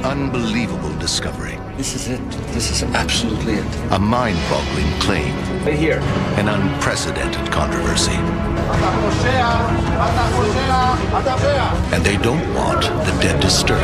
unbelievable discovery. This is it. This is absolutely it. A mind-boggling claim. Right here. An unprecedented controversy. And they don't want the dead disturbed.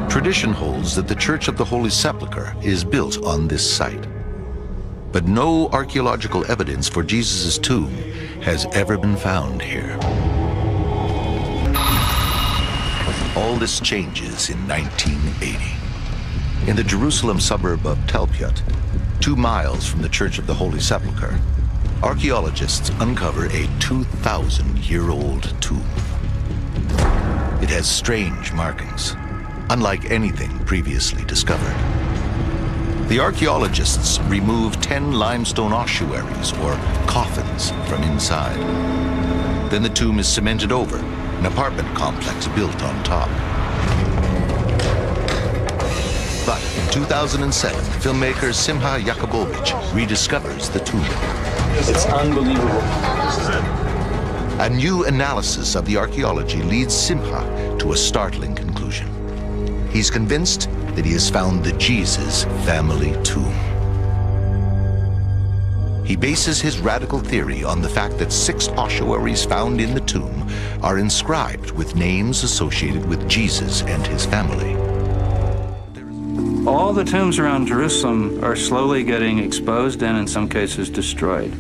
Tradition holds that the Church of the Holy Sepulchre is built on this site. But no archaeological evidence for Jesus' tomb has ever been found here. All this changes in 1980. In the Jerusalem suburb of Tel Aviv, 2 miles from the Church of the Holy Sepulchre, archaeologists uncover a 2,000-year-old tomb. It has strange markings, unlike anything previously discovered. The archaeologists remove 10 limestone ossuaries, or coffins, from inside. Then the tomb is cemented over, an apartment complex built on top. But in 2007, filmmaker Simha Yakubovich rediscovers the tomb. It's unbelievable. A new analysis of the archaeology leads Simha to a startling conclusion. He's convinced that he has found the Jesus family tomb. He bases his radical theory on the fact that 6 ossuaries found in the tomb are inscribed with names associated with Jesus and his family. All the tombs around Jerusalem are slowly getting exposed and in some cases destroyed.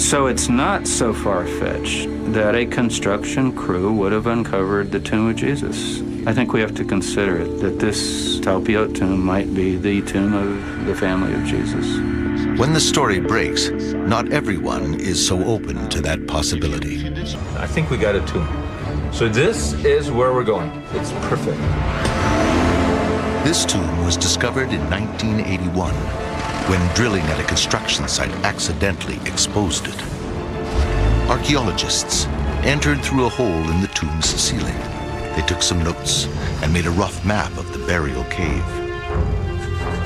So it's not so far-fetched that a construction crew would have uncovered the tomb of Jesus. I think we have to consider it, that this Talpiot tomb might be the tomb of the family of Jesus. When the story breaks, not everyone is so open to that possibility. I think we got a tomb. So this is where we're going. It's perfect. This tomb was discovered in 1981 when drilling at a construction site accidentally exposed it. Archaeologists entered through a hole in the tomb's ceiling. They took some notes and made a rough map of the burial cave.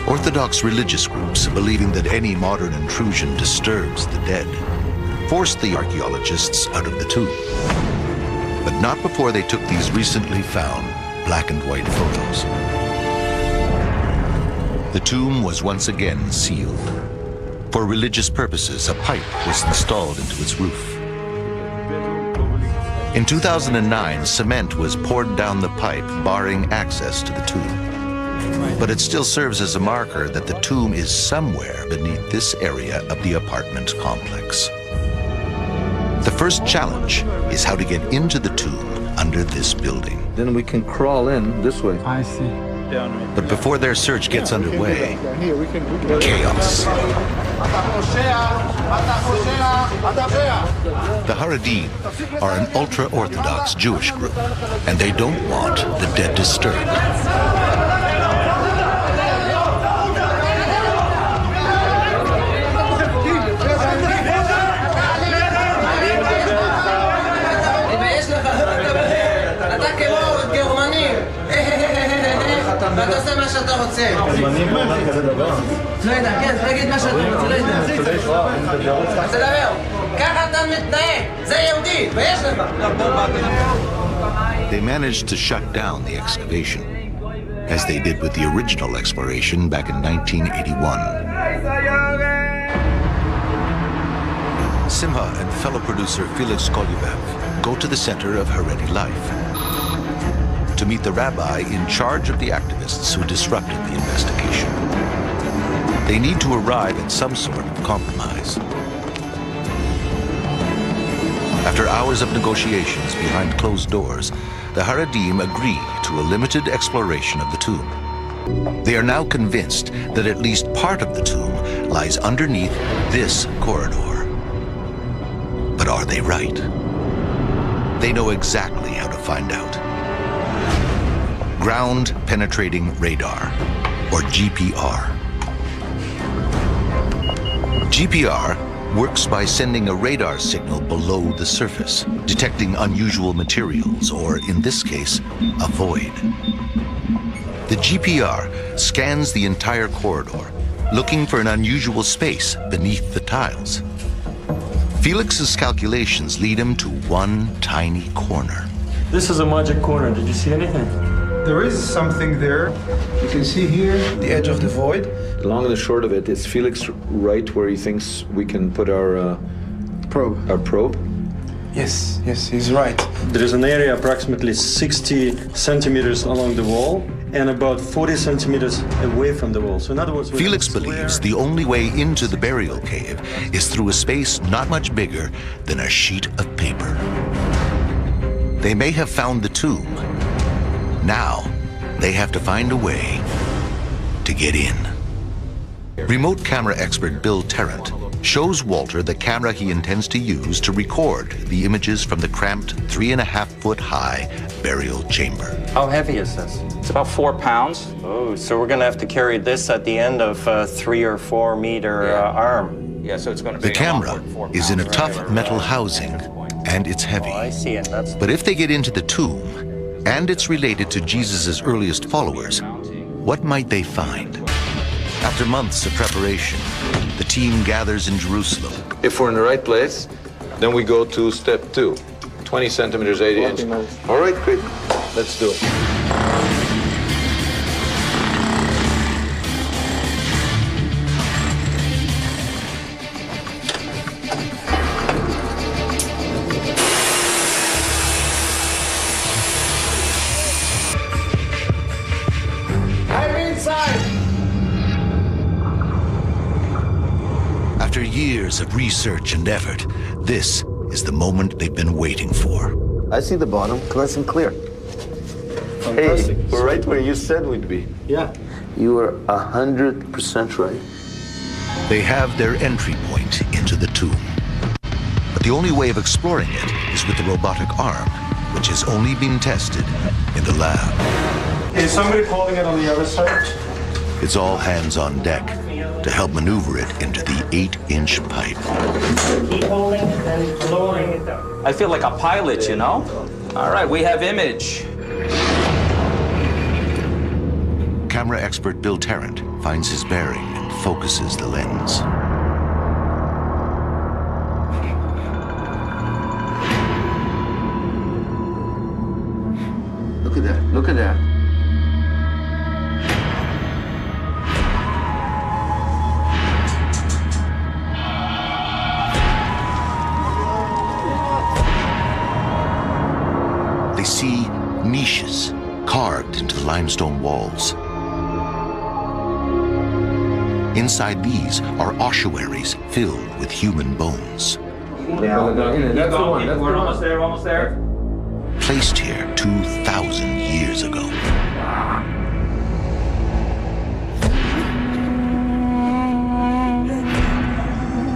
Orthodox religious groups, believing that any modern intrusion disturbs the dead, forced the archaeologists out of the tomb. But not before they took these recently found black and white photos. The tomb was once again sealed. For religious purposes, a pipe was installed into its roof. In 2009, cement was poured down the pipe, barring access to the tomb. But it still serves as a marker that the tomb is somewhere beneath this area of the apartment complex. The first challenge is how to get into the tomb under this building. Then we can crawl in this way. I see. But before their search gets underway, chaos. The Haredim are an ultra-Orthodox Jewish group, and they don't want the dead disturbed. ואתה עושה מה שאתה רוצה. לא יודע, כן, תגיד מה שאתה רוצה, לא יודע. תדבר, ככה אתה מתנהג, זה יהודי, ויש לך. They managed to shut down the excavation, as they did with the original exploration back in 1981. Simha and fellow producer Felix Kolyubev go to the center of Haredi life to meet the rabbi in charge of the activists who disrupted the investigation. They need to arrive at some sort of compromise. After hours of negotiations behind closed doors, the Haredim agree to a limited exploration of the tomb. They are now convinced that at least part of the tomb lies underneath this corridor. But are they right? They know exactly how to find out. Ground Penetrating Radar, or GPR. GPR works by sending a radar signal below the surface, detecting unusual materials, or in this case, a void. The GPR scans the entire corridor, looking for an unusual space beneath the tiles. Felix's calculations lead him to one tiny corner. This is a magic corner. Did you see anything? There is something there. You can see here the edge of the void. The long and the short of it is Felix right where he thinks we can put our probe. Yes, he's right. There is an area approximately 60 centimeters along the wall and about 40 centimeters away from the wall. So in other words, Felix believes the only way into the burial cave is through a space not much bigger than a sheet of paper. They may have found the tomb. Now, they have to find a way to get in. Remote camera expert Bill Tarrant shows Walter the camera he intends to use to record the images from the cramped 3.5-foot-high burial chamber. How heavy is this? It's about 4 pounds. Oh, so we're going to have to carry this at the end of a 3 or 4 meter arm. Yeah, so it's going to The be camera is in a tough metal housing, and it's heavy. Oh, I see it. That's... But if they get into the tomb, and it's related to Jesus' earliest followers, what might they find? After months of preparation, the team gathers in Jerusalem. If we're in the right place, then we go to step 2. 20 centimeters, 80 inches. All right, great. Let's do it. After years of research and effort, this is the moment they've been waiting for. I see the bottom, nice and clear. Fantastic. Hey, we're right where you said we'd be. Yeah. You were 100% right. They have their entry point into the tomb. But the only way of exploring it is with the robotic arm, which has only been tested in the lab. Is somebody holding it on the other side? It's all hands on deck to help maneuver it into the 8-inch pipe. Keep holding and lowering it down. I feel like a pilot, you know? All right, we have image. Camera expert Bill Tarrant finds his bearing and focuses the lens. Look at that, look at that. They see niches carved into the limestone walls. Inside these are ossuaries filled with human bones. That's the one. We're almost there, almost there. Placed here 2,000 years ago.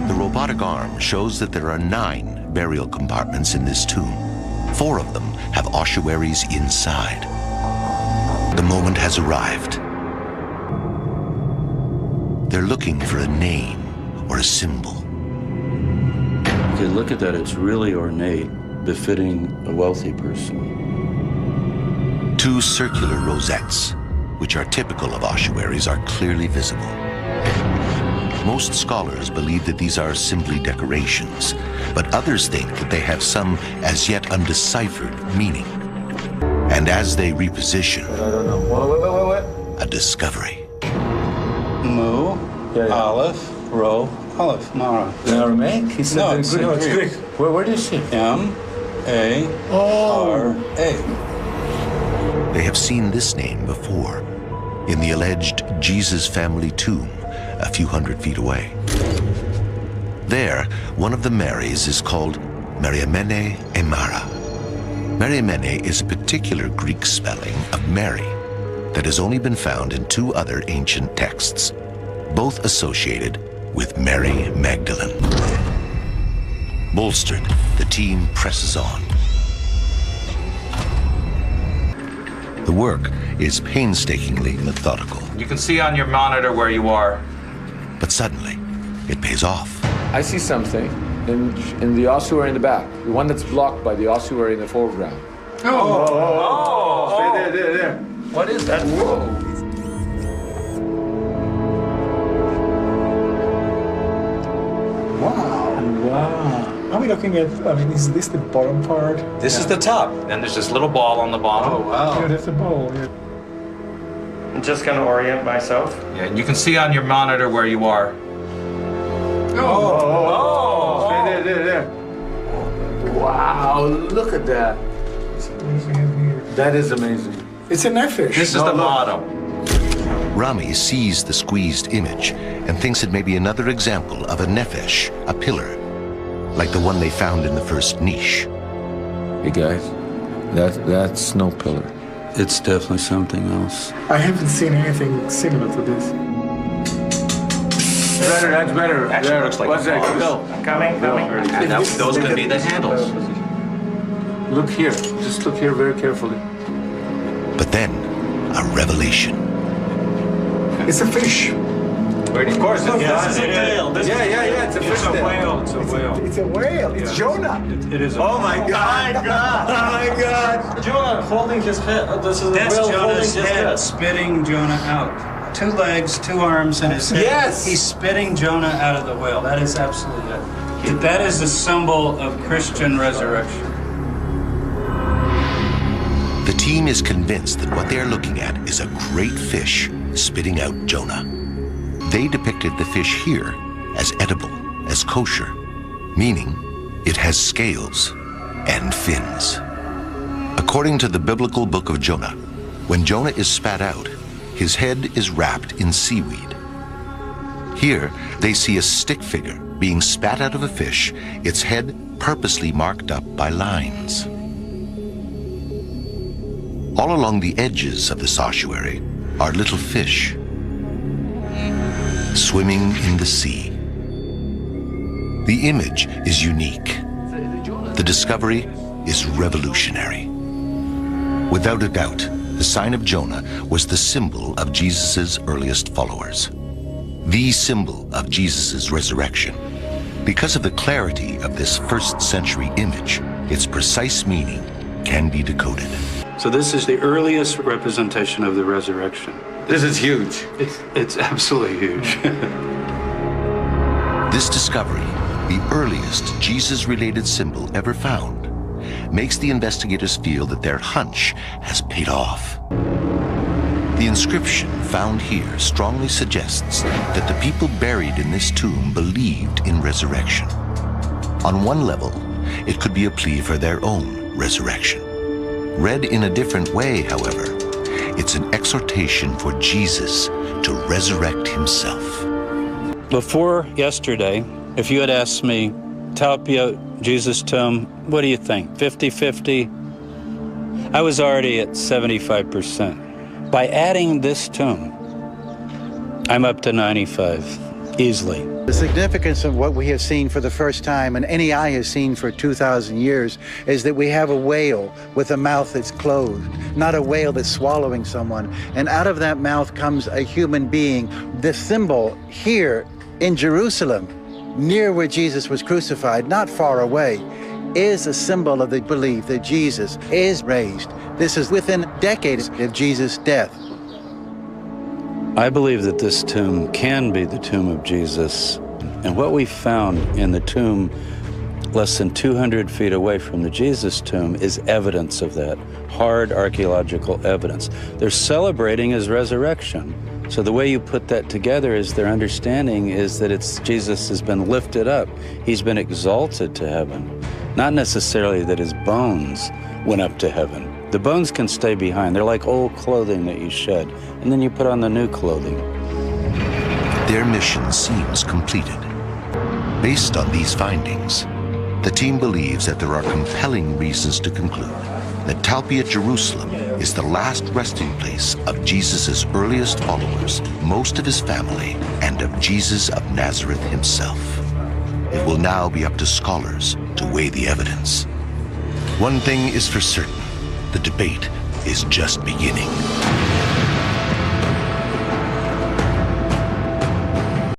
The robotic arm shows that there are 9 burial compartments in this tomb. 4 of them have ossuaries inside. The moment has arrived. They're looking for a name or a symbol. Okay, look at that. It's really ornate, befitting a wealthy person. 2 circular rosettes, which are typical of ossuaries, are clearly visible. Most scholars believe that these are simply decorations, but others think that they have some as yet undeciphered meaning. And as they reposition, I don't know. Wait. a discovery. Mu, Aleph, Ro, Aleph, Mara. In Aramaic? He said No, in it's Greek. in No, it's Greek. Greek. Where do you see? M-A-R-A. They have seen this name before in the alleged Jesus family tomb a few hundred feet away. There, one of the Marys is called Mariamene Emara. Mariamene is a particular Greek spelling of Mary that has only been found in 2 other ancient texts, both associated with Mary Magdalene. Bolstered, the team presses on. The work is painstakingly methodical. You can see on your monitor where you are. But suddenly, it pays off. I see something in the ossuary in the back. The one that's blocked by the ossuary in the foreground. There. What is that? Whoa. Wow. Are we looking at, I mean, is this the bottom part? This is the top. Then there's this little ball on the bottom. Oh, wow. Yeah, that's a ball, yeah. I'm just going to orient myself. Yeah, and you can see on your monitor where you are. There. Wow, look at that. That is amazing. It's a nefesh. This is the bottom. Rami sees the squeezed image and thinks it may be another example of a nefesh, a pillar, like the one they found in the first niche. Hey guys, that's no pillar. It's definitely something else. I haven't seen anything similar to this. That's better. Actually, There. looks like What's that? bars. Go. Coming. And those could be the handles. Look here. Just look here very carefully. But then, a revelation. It's a fish. Of course, it's This is a whale. Yeah. It's a fish. It's a whale. It's a whale. It's a whale. It's Jonah. It is a Oh my God. Oh my God. Jonah holding his head. This is That's the whale holding Jonah's his head, head. spitting Jonah out. 2 legs, 2 arms, and his head. Yes! He's spitting Jonah out of the whale. That is absolutely it. That is a symbol of Christian resurrection. The team is convinced that what they are looking at is a great fish spitting out Jonah. They depicted the fish here as edible, as kosher, meaning it has scales and fins. According to the biblical book of Jonah, when Jonah is spat out, his head is wrapped in seaweed. Here, they see a stick figure being spat out of a fish, its head purposely marked up by lines. All along the edges of this ossuary are little fish swimming in the sea. The image is unique. The discovery is revolutionary. Without a doubt, the sign of Jonah was the symbol of Jesus' earliest followers, the symbol of Jesus' resurrection. Because of the clarity of this first-century image, its precise meaning can be decoded. So this is the earliest representation of the resurrection. This is huge. It's absolutely huge. This discovery, the earliest Jesus-related symbol ever found, makes the investigators feel that their hunch has paid off. The inscription found here strongly suggests that the people buried in this tomb believed in resurrection. On one level, it could be a plea for their own resurrection. Read in a different way, however, it's an exhortation for Jesus to resurrect himself. Before yesterday, if you had asked me, Talpiot, Jesus tomb, what do you think? 50-50? I was already at 75%. By adding this tomb, I'm up to 95, easily. The significance of what we have seen for the first time, and any eye has seen for 2,000 years, is that we have a whale with a mouth that's closed, not a whale that's swallowing someone. And out of that mouth comes a human being. The symbol here in Jerusalem, near where Jesus was crucified, not far away, is a symbol of the belief that Jesus is raised. This is within decades of Jesus' death. I believe that this tomb can be the tomb of Jesus. And what we found in the tomb less than 200 feet away from the Jesus tomb is evidence of that, hard archaeological evidence. They're celebrating his resurrection. So the way you put that together is their understanding is that Jesus has been lifted up. He's been exalted to heaven. Not necessarily that his bones went up to heaven. The bones can stay behind. They're like old clothing that you shed, and then you put on the new clothing. Their mission seems completed. Based on these findings, the team believes that there are compelling reasons to conclude that Talpiot, Jerusalem, is the last resting place of Jesus' earliest followers, most of his family, and of Jesus of Nazareth himself. It will now be up to scholars to weigh the evidence. One thing is for certain, the debate is just beginning.